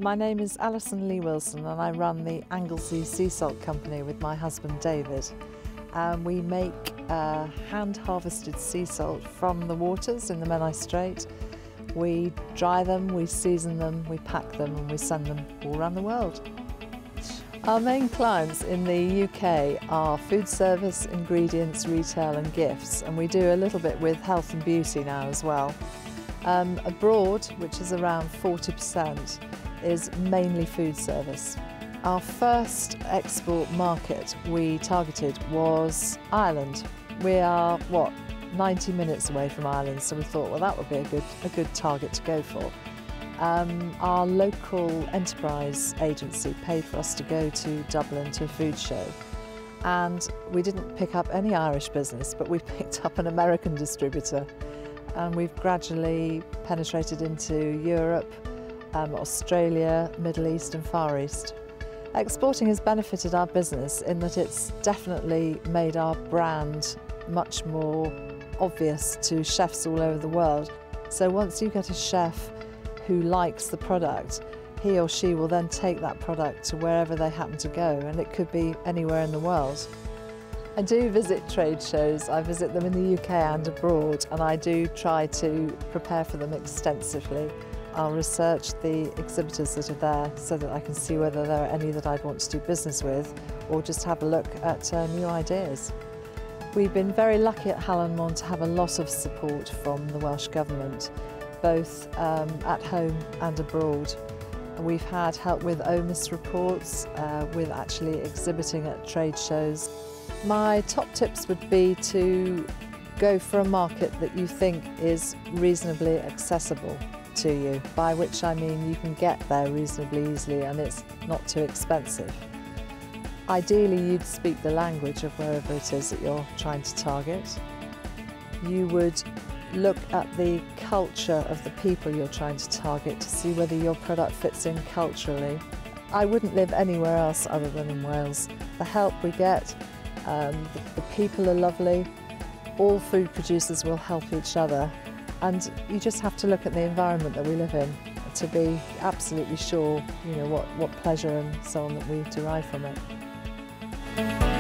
My name is Alison Lee Wilson and I run the Anglesey Sea Salt Company with my husband David. We make hand-harvested sea salt from the waters in the Menai Strait. We dry them, we season them, we pack them and we send them all around the world. Our main clients in the UK are food service, ingredients, retail and gifts, and we do a little bit with health and beauty now as well. Abroad, which is around 40%, is mainly food service. Our first export market we targeted was Ireland. We are, 90 minutes away from Ireland, so we thought, well, that would be a good target to go for. Our local enterprise agency paid for us to go to Dublin to a food show, and we didn't pick up any Irish business, but we picked up an American distributor, and we've gradually penetrated into Europe, Australia, Middle East and Far East. Exporting has benefited our business in that it's definitely made our brand much more obvious to chefs all over the world. So once you get a chef who likes the product, he or she will then take that product to wherever they happen to go, and it could be anywhere in the world. I do visit trade shows. I visit them in the UK and abroad, and I do try to prepare for them extensively. I'll research the exhibitors that are there so that I can see whether there are any that I'd want to do business with, or just have a look at new ideas. We've been very lucky at Hallenmond to have a lot of support from the Welsh Government, both at home and abroad. We've had help with OMIS reports, with actually exhibiting at trade shows. My top tips would be to go for a market that you think is reasonably accessible to you, by which I mean you can get there reasonably easily and it's not too expensive. Ideally, you'd speak the language of wherever it is that you're trying to target. You would look at the culture of the people you're trying to target to see whether your product fits in culturally. I wouldn't live anywhere else other than in Wales. The help we get, the people are lovely, all food producers will help each other, and you just have to look at the environment that we live in to be absolutely sure, what pleasure and so on that we derive from it.